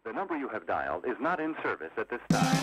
The number you have dialed is not in service at this time.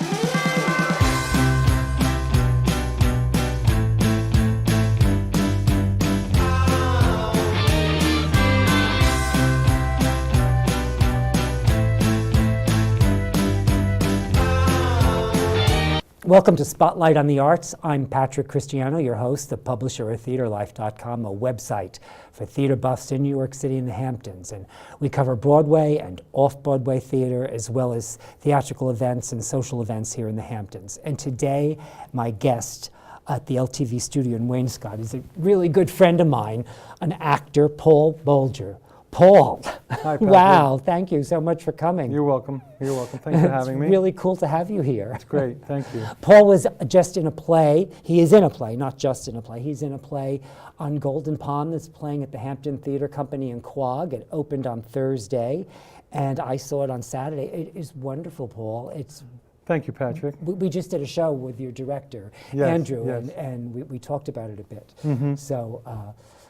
Welcome to Spotlight on the Arts. I'm Patrick Cristiano, your host, the publisher of TheaterLife.com, a website for theater buffs in New York City and the Hamptons. And we cover Broadway and off-Broadway theater, as well as theatrical events and social events here in the Hamptons. And today, my guest at the LTV studio in Wainscott is a really good friend of mine, an actor, Paul Bolger. Paul, Hi, Patrick. Wow, thank you so much for coming. You're welcome. You're welcome. Thanks for having me. It's really cool to have you here. It's great. Thank you. Paul was just in a play. He is in a play, not just in a play. He's in a play on Golden Pond that's playing at the Hampton Theater Company in Quogue. It opened on Thursday, and I saw it on Saturday. It is wonderful, Paul. It's Thank you, Patrick. we just did a show with your director, Yes, Andrew, yes. and we talked about it a bit. Mhm. So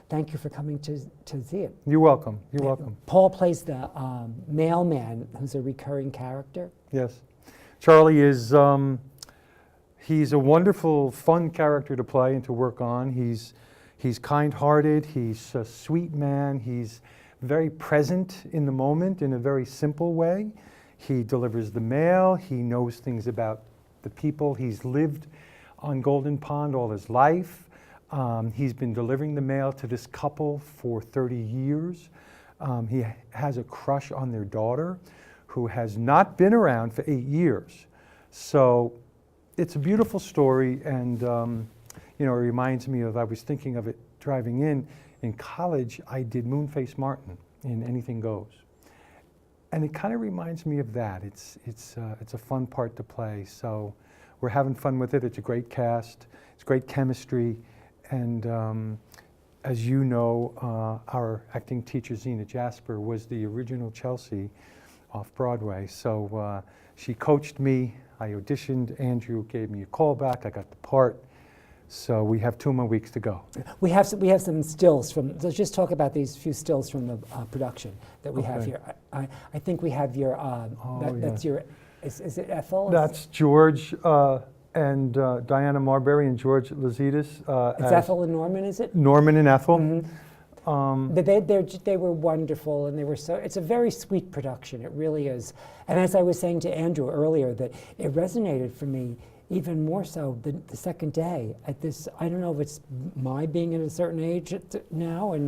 thank you for coming to see it. You're welcome. You're welcome. Paul plays the mailman, who's a recurring character. Yes. Charlie is, he's a wonderful, fun character to play and to work on. He's kind-hearted. He's a sweet man. He's very present in the moment in a very simple way. He delivers the mail. He knows things about the people. He's lived on Golden Pond all his life. He's been delivering the mail to this couple for 30 years. He has a crush on their daughter, who has not been around for 8 years. So it's a beautiful story, and it reminds me of, I was thinking of it driving in college, I did Moonface Martin in Anything Goes. And it kind of reminds me of that. It's a fun part to play, so we're having fun with it. It's a great cast, it's great chemistry. And as you know, our acting teacher, Zena Jasper, was the original Chelsea off Broadway. So she coached me, I auditioned, Andrew gave me a call back, I got the part. So we have 2 more weeks to go. We have some stills from, let's just talk about these few stills from the production that we have here. I think we have your, that's your, is it Ethel? That's George and Diana Marbury and George Lazides. It's Ethel and Norman, is it? Norman and Ethel. Mm-hmm. They were wonderful, and they were so. It's a very sweet production. It really is. And as I was saying to Andrew earlier, that it resonated for me even more so the second day at this. I don't know if it's my being at a certain age now,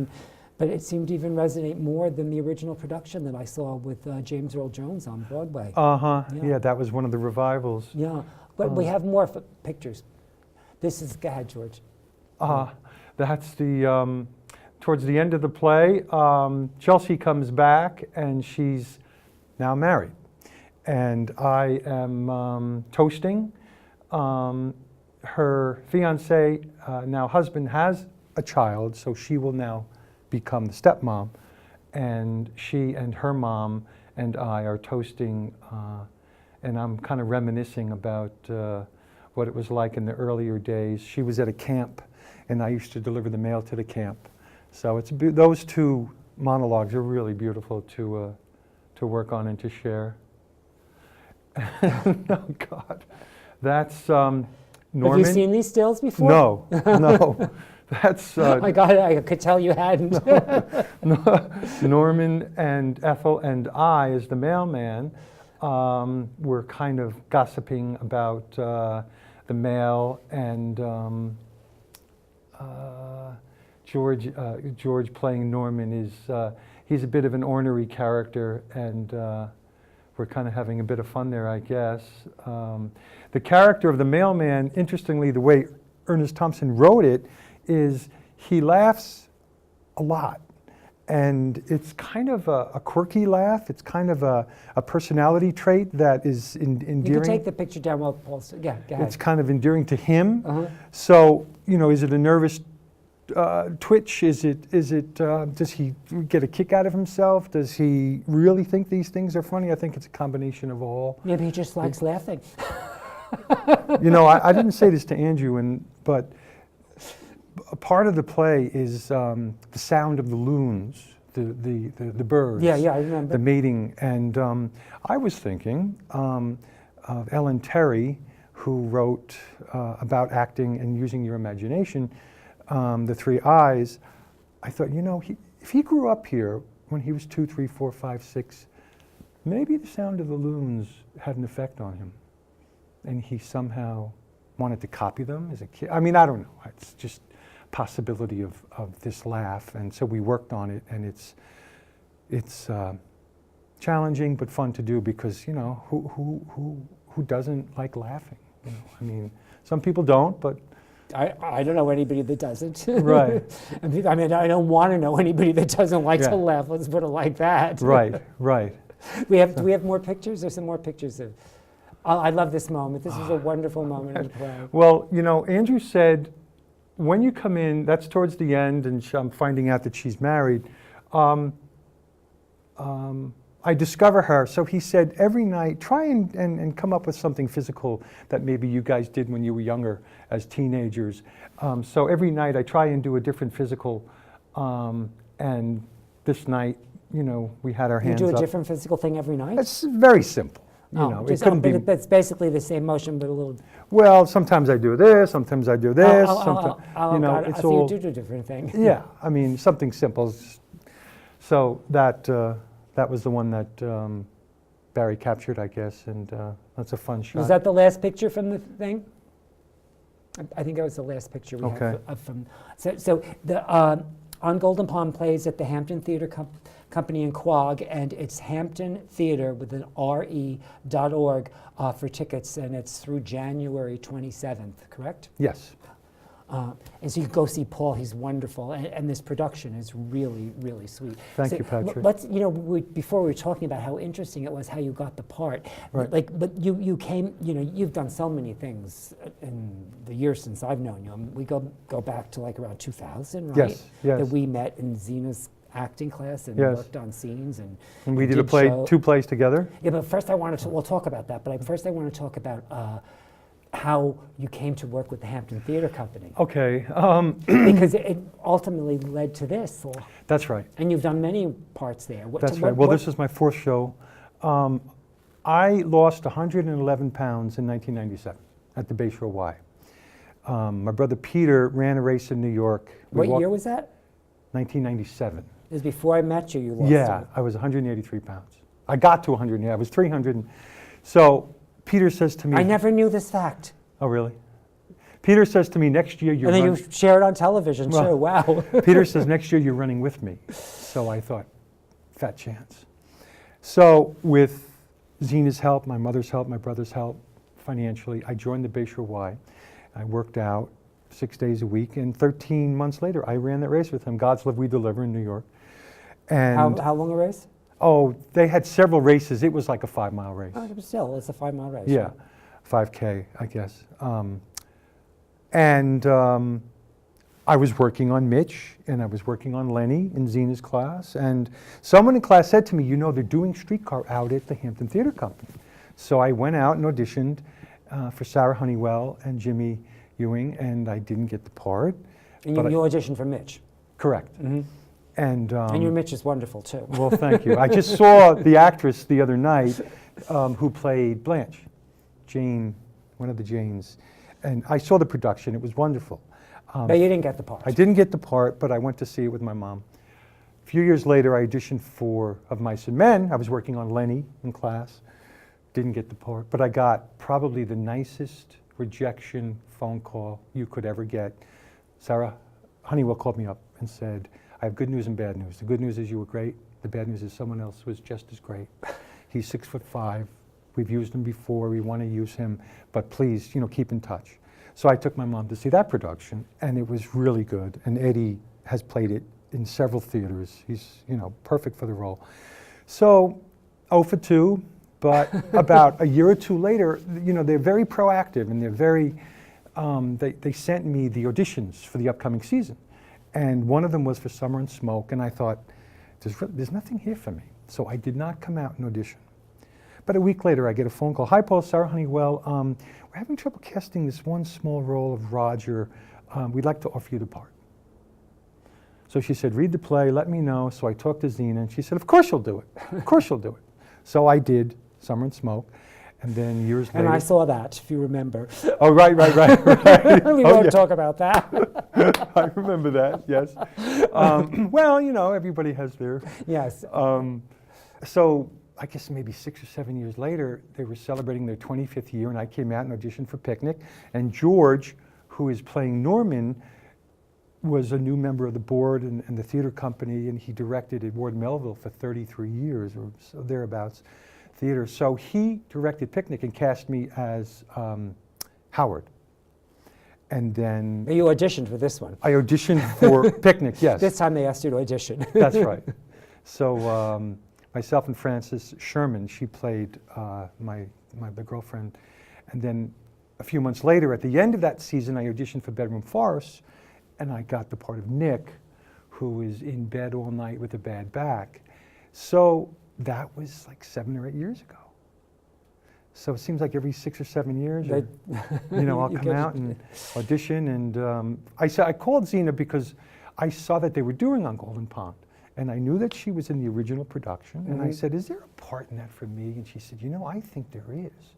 but it seemed to even resonate more than the original production that I saw with James Earl Jones on Broadway. Yeah, that was one of the revivals. Yeah. But we have more pictures. This is, go ahead, George. That's the, towards the end of the play, Chelsea comes back and she's now married. And I am toasting. Her fiance, now husband, has a child, so she will now become the stepmom. And she and her mom and I are toasting, and I'm kind of reminiscing about what it was like in the earlier days. She was at a camp, and I used to deliver the mail to the camp. So those two monologues are really beautiful to work on and to share. Oh God, that's Norman. Have you seen these stills before? No, no. That's my God, I could tell you hadn't. Norman and Ethel and I, as the mailman, we're kind of gossiping about the mail, and George playing Norman is he's a bit of an ornery character, and we're kind of having a bit of fun there, I guess. The character of the mailman, interestingly, the way Ernest Thompson wrote it, is he laughs a lot. And it's kind of a quirky laugh. It's kind of a personality trait that is endearing. You can take the picture down while Paul's, yeah, go ahead. It's kind of endearing to him. So, is it a nervous twitch? Does he get a kick out of himself? Does he really think these things are funny? I think it's a combination of all. Maybe he just likes laughing. I didn't say this to Andrew, but a part of the play is the sound of the loons the birds. Yeah, I remember. The mating. And I was thinking of Ellen Terry, who wrote about acting and using your imagination, The Three Eyes. I thought, if he grew up here when he was 2, 3, 4, 5, 6, maybe the sound of the loons had an effect on him. And he somehow wanted to copy them as a kid. I mean, I don't know. It's just possibility of this laugh. And so we worked on it, and it's challenging but fun to do because, who doesn't like laughing? I mean, some people don't, but I don't know anybody that doesn't. Right. I mean, I don't want to know anybody that doesn't like to laugh. Let's put it like that. Right. Do we have more pictures? There's some more pictures of. I love this moment. This is a wonderful moment in the play. Well, Andrew said, when you come in, that's towards the end, and I'm finding out that she's married. I discover her. So he said, every night, try and come up with something physical that maybe you guys did when you were younger as teenagers. So every night I try and do a different physical. And this night, we had our hands up. You do a different physical thing every night? It's very simple. It couldn't be. It's basically the same motion, but a little. Well, sometimes I do this, sometimes I do this. It's all. You do different things. Yeah, I mean, something simple. So that was the one that Barry captured, I guess, and that's a fun shot. Was that the last picture from the thing? I think that was the last picture we have from. So the On Golden Pond plays at the Hampton Theater Company in Quogue, and it's Hampton Theater with an RE.org for tickets, and it's through January 27th, correct? Yes. And so you go see Paul. He's wonderful, and this production is really, really sweet. Thank you, Patrick. Before we were talking about how interesting it was how you got the part. Right. But you came. You've done so many things in the years since I've known you. We go back to like around 2000, right? Yes. That we met in Zena's acting class and worked on scenes and we did two plays together. Yeah, but first I wanted to. We'll talk about that. But first I want to talk about. How you came to work with the Hampton Theater Company. Okay. Because it ultimately led to this. That's right. And you've done many parts there. That's right. Well, this is my fourth show. I lost 111 pounds in 1997 at the Bayshore Y. My brother Peter ran a race in New York. What year was that? 1997. It was before I met you, you lost it. I was 183 pounds. I got to 100, I was 300. So Peter says to me... I never knew this fact. Oh, really? Peter says to me, next year you're... And then you share it on television, too. Wow. Peter says, next year you're running with me. So I thought, fat chance. So with Zena's help, my mother's help, my brother's help, financially, I joined the Bayshore Y. I worked out 6 days a week, and 13 months later, I ran that race with him, God's Love We Deliver in New York. And how long a race? Oh, they had several races. It was like a 5-mile race. Oh, but still, it's a 5-mile race. Yeah, 5K, I guess. I was working on Mitch, and I was working on Lenny in Zena's class, and someone in class said to me, they're doing Streetcar out at the Hampton Theater Company. So I went out and auditioned for Sarah Honeywell and Jimmy Ewing, and I didn't get the part. And you auditioned for Mitch? Correct. Mm-hmm. And your Mitch is wonderful, too. Well, thank you. I just saw the actress the other night who played Blanche, Jane, one of the Janes. And I saw the production. It was wonderful. But you didn't get the part. I didn't get the part, but I went to see it with my mom. A few years later, I auditioned for Of Mice and Men. I was working on Lenny in class. Didn't get the part, but I got probably the nicest rejection phone call you could ever get. Sarah Honeywell called me up and said, I have good news and bad news. The good news is you were great. The bad news is someone else was just as great. He's 6'5". We've used him before. We want to use him, but please, keep in touch. So I took my mom to see that production, and it was really good. And Eddie has played it in several theaters. He's, perfect for the role. So 0 for 2, but about a year or two later, they're very proactive, and they're very, they sent me the auditions for the upcoming season. And one of them was for Summer and Smoke, and I thought, there's nothing here for me. So I did not come out and audition. But a week later, I get a phone call. Hi, Paul, Sarah Honeywell. We're having trouble casting this one small role of Roger. We'd like to offer you the part. So she said, read the play, let me know. So I talked to Zena, and she said, of course you'll do it. Of course you'll do it. So I did Summer and Smoke. And then years later... And I saw that, if you remember. Oh, right. We won't talk about that. I remember that, yes. Well, you know, everybody has their... Yes. So I guess maybe 6 or 7 years later, they were celebrating their 25th year, and I came out and auditioned for Picnic. And George, who is playing Norman, was a new member of the board and the theater company, and he directed at Ward Melville for 33 years, or so thereabouts, theater. So he directed Picnic and cast me as Howard. And then... You auditioned for this one. I auditioned for Picnic, yes. This time they asked you to audition. That's right. So myself and Frances Sherman, she played the girlfriend. And then a few months later, at the end of that season, I auditioned for Bedroom Farce, and I got the part of Nick, who is in bed all night with a bad back. So that was like 7 or 8 years ago. So it seems like every 6 or 7 years, I'll come out and audition. And I called Zena because I saw that they were doing On Golden Pond. And I knew that she was in the original production. Mm-hmm. And I said, is there a part in that for me? And she said, I think there is.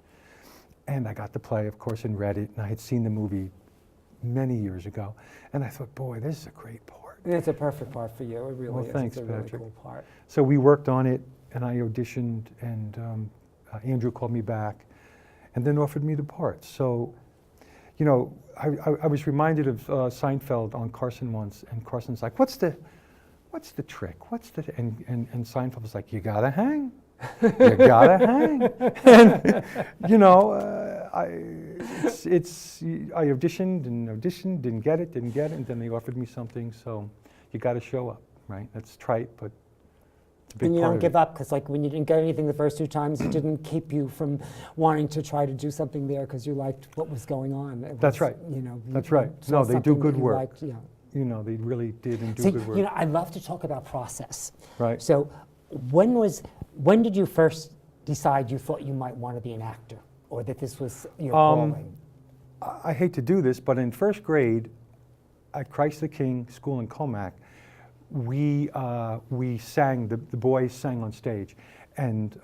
And I got the play, of course, and read it. And I had seen the movie many years ago. And I thought, boy, this is a great part. And it's a perfect part for you. It really is. Thanks, it's a Patrick. really cool part. So we worked on it, and I auditioned, and Andrew called me back and then offered me the part. So, I was reminded of Seinfeld on Carson once, and Carson's like, what's the trick? And Seinfeld was like, you gotta hang. You gotta hang. And, I auditioned, didn't get it, and then they offered me something, so you gotta show up, right? That's trite, but it's a big part of it. And you don't give up, because like when you didn't get anything the first 2 times, it didn't keep you from wanting to try to do something there because you liked what was going on. That's right. That's right. No, they do good work. Liked, yeah. They really did and do See, good work. I love to talk about process. Right. So when did you first decide you thought you might want to be an actor, or that this was your calling? I hate to do this, but in first grade at Christ the King School in Comac, we sang, the boys sang on stage, and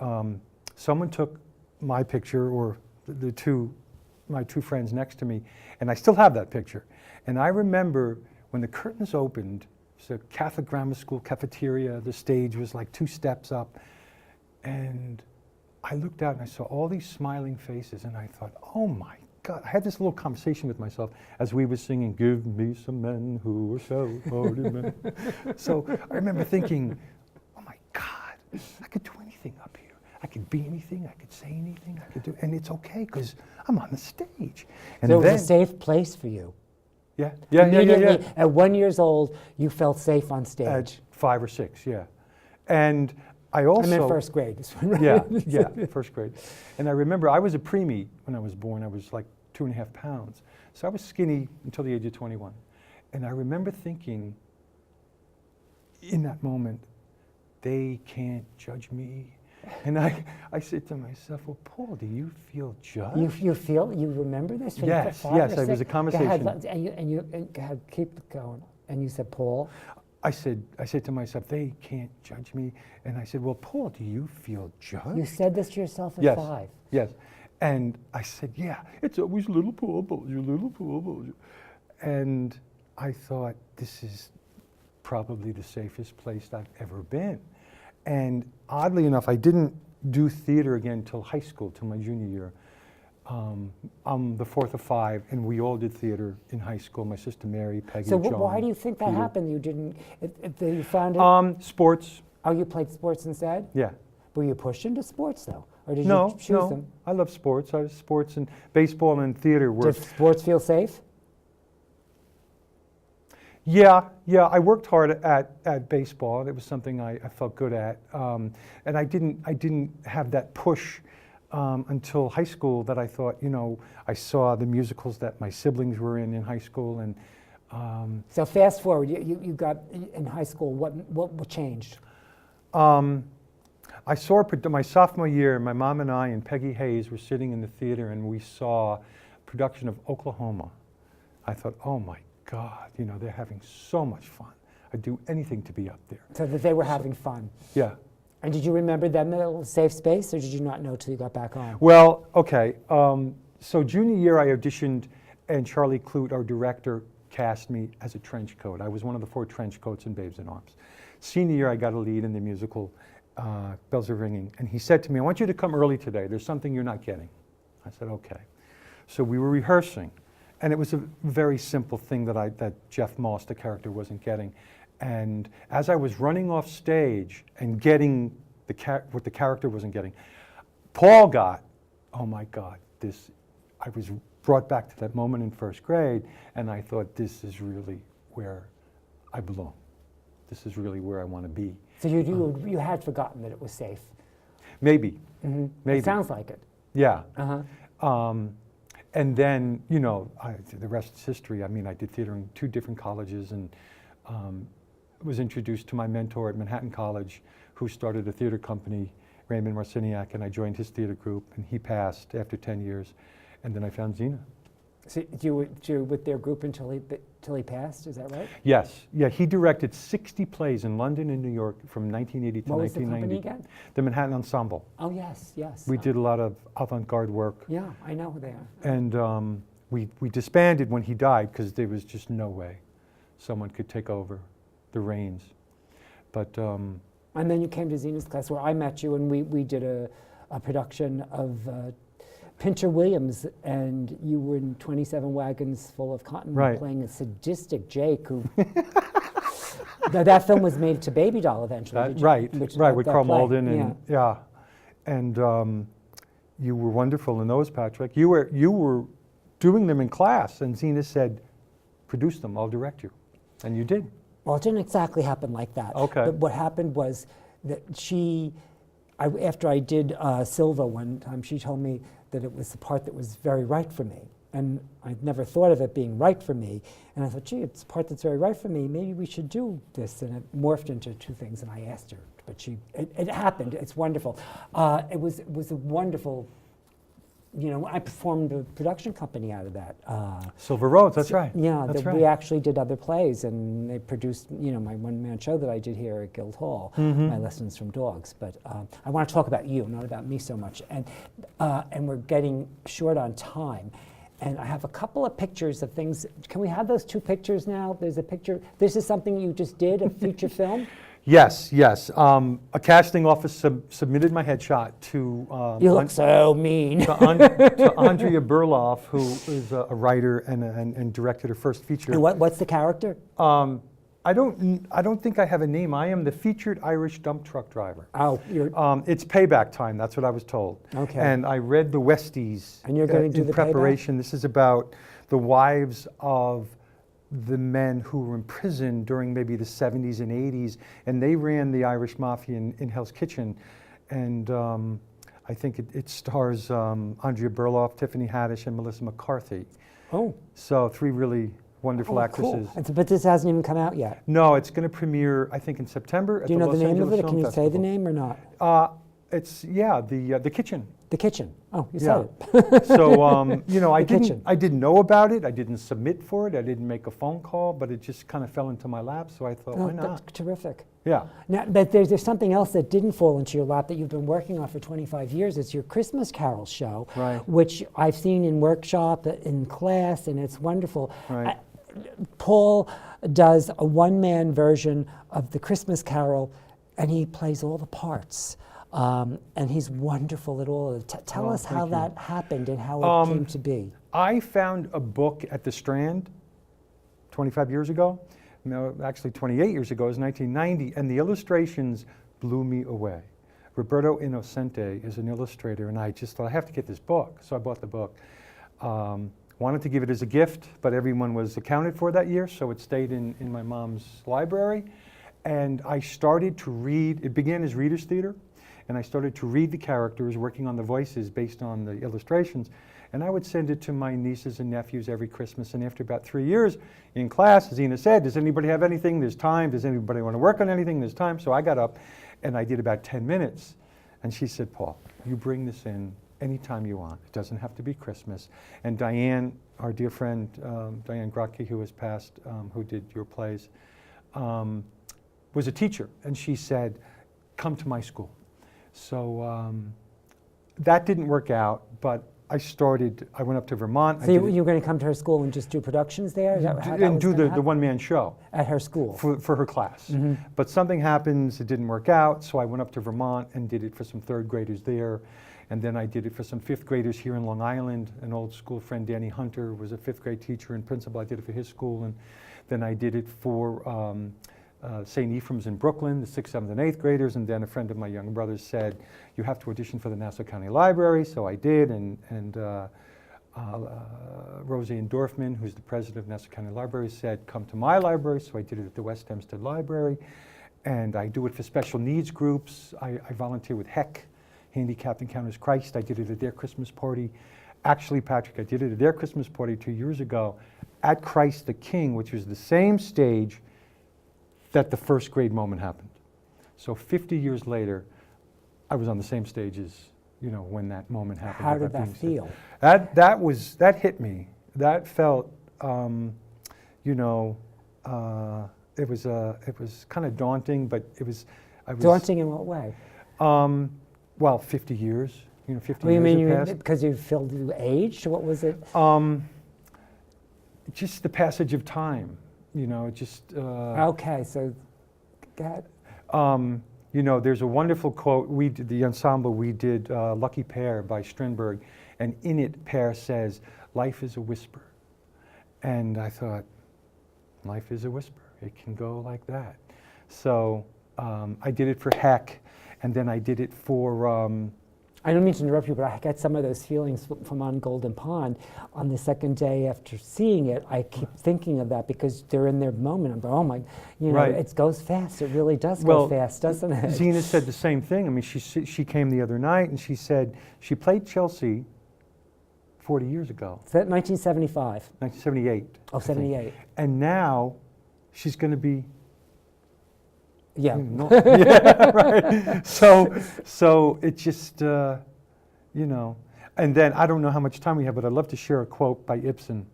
someone took my picture, or my two friends next to me, and I still have that picture. And I remember when the curtains opened, it's a Catholic grammar school cafeteria, the stage was like 2 steps up, and I looked out and I saw all these smiling faces, and I thought, oh my God. I had this little conversation with myself as we were singing, give me some men who are so-hearted men. So I remember thinking, oh my God, I could do anything up here. I could be anything, I could say anything, I could do, and it's okay because I'm on the stage. And so it was a safe place for you. Yeah. At 1 year old, you felt safe on stage. At 5 or 6, yeah. And I also... I'm in first grade. This one, right? Yeah, first grade. And I remember I was a preemie when I was born. I was like 2.5 pounds. So I was skinny until the age of 21. And I remember thinking in that moment, they can't judge me. And I said to myself, well, Paul, do you feel judged? You remember this? Yes, it was a conversation. And you had keep going. And you said, Paul? I said to myself, they can't judge me. And I said, well, Paul, do you feel judged? You said this to yourself at 5. Yes. And I said, yeah, it's always little Paul Bolger, little Paul Bolger. And I thought, this is probably the safest place I've ever been. And oddly enough, I didn't do theater again until high school, till my junior year. I'm the 4th of 5, and we all did theater in high school. My sister Mary, Peggy, John. So why do you think that happened? You didn't, you found it? Sports. Oh, you played sports instead? Yeah. Were you pushed into sports, though? Or did you choose them? I love sports. I was sports and baseball and theater were... Did sports feel safe? Yeah, I worked hard at baseball. It was something I felt good at. And I didn't have that push until high school that I thought, I saw the musicals that my siblings were in high school. And so fast forward, you got in high school, what changed? I saw my sophomore year, my mom and I and Peggy Hayes were sitting in the theater, and we saw a production of Oklahoma. I thought, oh my God, they're having so much fun. I'd do anything to be up there. So that they were having fun. Yeah. And did you remember them in a safe space, or did you not know till you got back on? Well, okay. So junior year, I auditioned, and Charlie Clute, our director, cast me as a trench coat. I was one of the 4 trench coats in Babes in Arms. Senior year, I got a lead in the musical Bells Are Ringing, and he said to me, I want you to come early today. There's something you're not getting. I said, okay. So we were rehearsing, and it was a very simple thing that Jeff Moss, the character, wasn't getting. And as I was running off stage and getting what the character wasn't getting, Paul got, oh my God, I was brought back to that moment in first grade, and I thought, this is really where I belong. This is really where I want to be. So you had forgotten that it was safe. Maybe. Mm-hmm. Maybe. It sounds like it. Yeah. Uh-huh. And then, the rest is history. I mean, I did theater in 2 different colleges, and was introduced to my mentor at Manhattan College, who started a theater company, Raymond Marciniak, and I joined his theater group, and he passed after 10 years, and then I found Xena. So you were with their group until he passed, is that right? Yes. Yeah, he directed 60 plays in London and New York from 1980 to 1990. What was the company again? The Manhattan Ensemble. Oh, yes. We did a lot of avant-garde work. Yeah, I know who they are. And we disbanded when he died because there was just no way someone could take over the reins. But and then you came to Xena's class where I met you, and we did a production of Pincher Williams, and you were in 27 Wagons Full of Cotton, right, playing a sadistic Jake who... that film was made to Baby Doll eventually. Right, with Carl Malden, and yeah. And you were wonderful in those, Patrick. You were doing them in class, and Xena said, produce them, I'll direct you. And you did. Well, it didn't exactly happen like that. Okay. But what happened was that after I did Silva one time, she told me that it was the part that was very right for me. And I'd never thought of it being right for me. And I thought, gee, it's a part that's very right for me. Maybe we should do this. And it morphed into 2 things, and I asked her. But it happened. It's wonderful. It was a wonderful, I performed a production company out of that. Silver Roads, that's right. Yeah, that's right. We actually did other plays, and they produced, my one-man show that I did here at Guildhall, My Lessons from Dogs. But I want to talk about you, not about me so much. And we're getting short on time. And I have a couple of pictures of things. Can we have those 2 pictures now? There's a picture. This is something you just did, a feature film? Yes. A casting office submitted my headshot to... you look so mean. to Andrea Berloff, who is a writer and directed her first feature. And what's the character? I don't think I have a name. I am the featured Irish dump truck driver. Oh, it's payback time. That's what I was told. Okay. And I read the Westies. And you're going to do in the preparation. Payback? This is about the wives of the men who were in prison during maybe the 70s and 80s, and they ran the Irish Mafia in Hell's Kitchen. And I think it stars Andrea Berloff, Tiffany Haddish, and Melissa McCarthy. Oh. So 3 really wonderful actresses. Cool. But this hasn't even come out yet. No, it's going to premiere, I think, in September. Do you know the name of it? Can you say the name or not? It's the Kitchen. The Kitchen. Oh, you said it. So I didn't know about it. I didn't submit for it. I didn't make a phone call, but it just kind of fell into my lap. So I thought, why not? That's terrific. Yeah. Now, but there's something else that didn't fall into your lap that you've been working on for 25 years. It's your Christmas Carol show, right, which I've seen in workshop, in class, and it's wonderful. Right. Paul does a one-man version of the Christmas Carol, and he plays all the parts. And he's wonderful at all. Tell us how that happened and how it came to be. I found a book at the Strand 25 years ago. No, actually 28 years ago. It was 1990, and the illustrations blew me away. Roberto Innocente is an illustrator, and I just thought, I have to get this book. So I bought the book. Wanted to give it as a gift, but everyone was accounted for that year, so it stayed in my mom's library. And I started to read. It began as Reader's Theater, and I started to read the characters, working on the voices based on the illustrations. And I would send it to my nieces and nephews every Christmas. And after about 3 years in class, Xena said, does anybody have anything? There's time. Does anybody want to work on anything? There's time. So I got up and I did about 10 minutes. And she said, Paul, you bring this in anytime you want. It doesn't have to be Christmas. And Diane, our dear friend, Diane Grotke, who has passed, who did your plays, was a teacher, and she said, come to my school. So that didn't work out, but I went up to Vermont. So you were going to come to her school and just do productions there? Is that how that and was do gonna the happen? one-man show. At her school? For her class. Mm-hmm. But something happens, it didn't work out, so I went up to Vermont and did it for some third graders there. And then I did it for some fifth graders here in Long Island. An old school friend, Danny Hunter, was a fifth grade teacher and principal. I did it for his school. And then I did it for St. Ephraim's in Brooklyn, the 6th, 7th, and 8th graders. And then a friend of my younger brother's said, you have to audition for the Nassau County Library. So I did, and Roseanne Dorfman, who's the president of Nassau County Library, said, come to my library. So I did it at the West Hempstead Library. And I do it for special needs groups. I volunteer with HEC, Handicapped Encounters Christ. I did it at their Christmas party. Actually, Patrick, I did it at their Christmas party 2 years ago at Christ the King, which was the same stage that the first grade moment happened. So 50 years later, I was on the same stage as, when that moment happened. How did that feel? That hit me. That felt, it was kind of daunting, but Daunting in what way? Well, 50 years. 50 Well, you years mean have passed. because you felt aged? What was it? Just the passage of time. Okay, so go ahead. There's a wonderful quote. The ensemble, we did Lucky Pear by Strindberg, and in it, Pear says, life is a whisper. And I thought, life is a whisper. It can go like that. So I did it for HEC, and then I did it for... I don't mean to interrupt you, but I got some of those feelings from On Golden Pond. On the second day after seeing it, I keep thinking of that because they're in their moment. I'm like, oh my, Right. it goes fast. It really does go fast, doesn't it? Zena said the same thing. I mean, she came the other night and she said she played Chelsea 40 years ago. Is that 1975? 1978. Oh, 78. And now she's going to be... Yeah. Yeah, right. So it just, and then I don't know how much time we have, but I'd love to share a quote by Ibsen,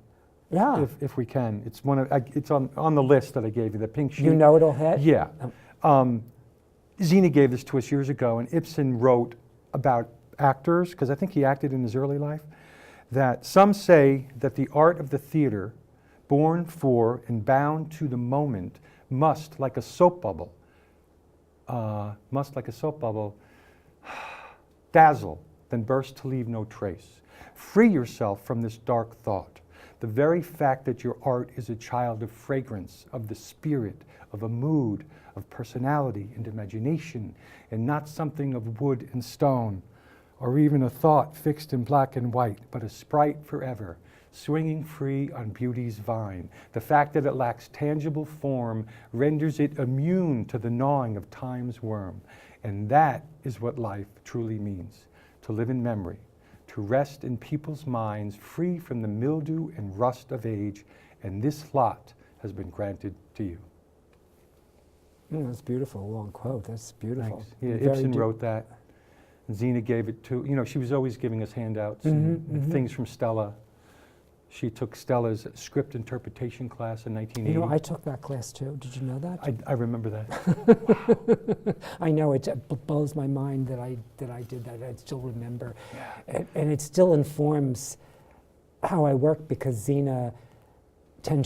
Yeah. if we can. It's it's on the list that I gave you, the pink sheet. You know it'll hit? Yeah. Zena gave this to us years ago, and Ibsen wrote about actors, because I think he acted in his early life, that some say that the art of the theater, born for and bound to the moment, must, like a soap bubble, dazzle, then burst to leave no trace. Free yourself from this dark thought. The very fact that your art is a child of fragrance, of the spirit, of a mood, of personality and imagination, and not something of wood and stone, or even a thought fixed in black and white, but a sprite forever, swinging free on beauty's vine. The fact that it lacks tangible form renders it immune to the gnawing of time's worm. And that is what life truly means, to live in memory, to rest in people's minds, free from the mildew and rust of age, and this lot has been granted to you. That's beautiful, long quote. That's beautiful. Thanks. Yeah, Very Ibsen deep. wrote that. Zena gave it to, she was always giving us handouts and things from Stella. She took Stella's script interpretation class in 1980. I took that class too. Did you know that? I remember that. I know it blows my mind that I did that. I still remember, and it still informs how I work because Zena tended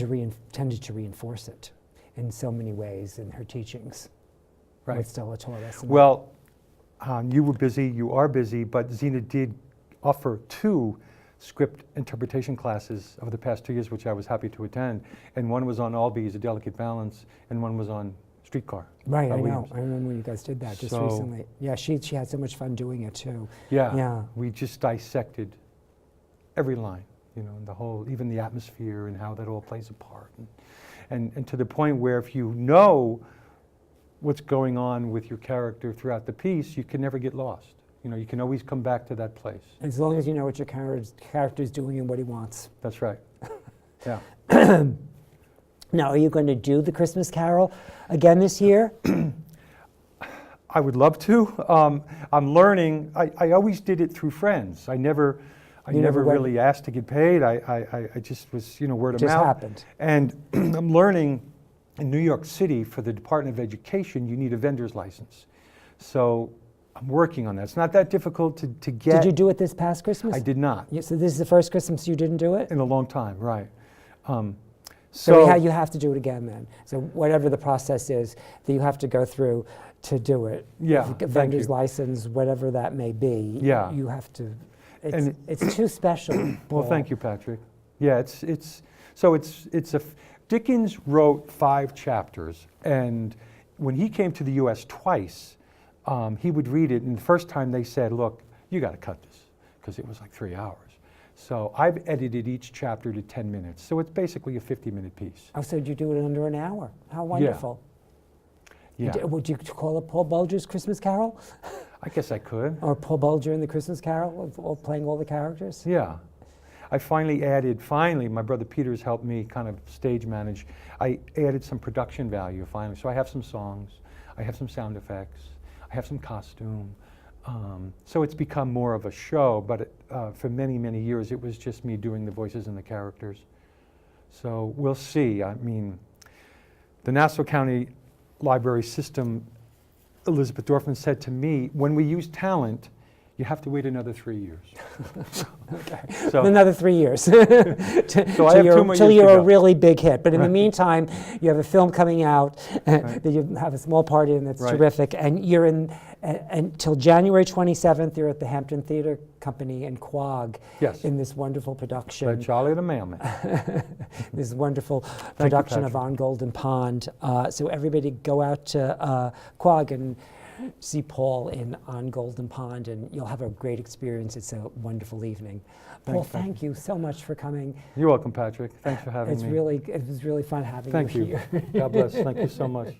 to reinforce it in so many ways in her teachings. Right. What Stella taught us. Well, you were busy. You are busy, but Zena did offer 2 script interpretation classes over the past 2 years, which I was happy to attend. And one was on Albee's A Delicate Balance, and one was on Streetcar. Right, I know. Williams. I remember when you guys did that just recently. Yeah, she had so much fun doing it too. Yeah. We just dissected every line, the whole, even the atmosphere and how that all plays a part. And to the point where if you know what's going on with your character throughout the piece, you can never get lost. You can always come back to that place. As long as you know what your character's doing and what he wants. That's right. Yeah. Now, are you going to do the Christmas Carol again this year? I would love to. I'm learning. I always did it through friends. I never really asked to get paid. I just was, word of Just mouth. happened. And I'm learning in New York City, for the Department of Education, you need a vendor's license. So I'm working on that. It's not that difficult to get. Did you do it this past Christmas? I did not. Yeah, so this is the first Christmas you didn't do it? In a long time, right. So you have to do it again then. So whatever the process is that you have to go through to do it. Yeah, If you get thank vendor's you. license, whatever that may be. Yeah. You have to. And It's too special. Well, Paul. thank you, Patrick. Yeah, Dickens wrote 5 chapters, and when he came to the U.S. twice, he would read it, and the first time they said, look, you got to cut this, because it was like 3 hours. So I've edited each chapter to 10 minutes, so it's basically a 50-minute piece. Oh, so you do it in under an hour. How wonderful. Yeah. Would you call it Paul Bolger's Christmas Carol? I guess I could. Or Paul Bolger in the Christmas Carol, playing all the characters? Yeah. I finally, my brother Peter's helped me kind of stage manage. I added some production value finally. So I have some songs, I have some sound effects, I have some costume. So it's become more of a show, but for many, many years it was just me doing the voices and the characters. So we'll see. I mean, the Nassau County Library System, Elizabeth Dorfman said to me, when we use talent, you have to wait another 3 years. Okay. So, Another 3 years. so I have 2 more years Till to you're a go. really big hit. But in the Right. meantime, you have a film coming out Right. that you have a small part in that's Right. terrific. And you're until January 27th, you're at the Hampton Theater Company in Quogue Yes. in this wonderful production. By Charlie the Mailman. This wonderful you, production of Patrick. On Golden Pond. So everybody go out to Quogue and see Paul in On Golden Pond, and you'll have a great experience. It's a wonderful evening. Paul, Thanks, thank you so much for coming. You're welcome, Patrick. Thanks for having me. It was really fun having Thank you you. here. God bless. Thank you so much.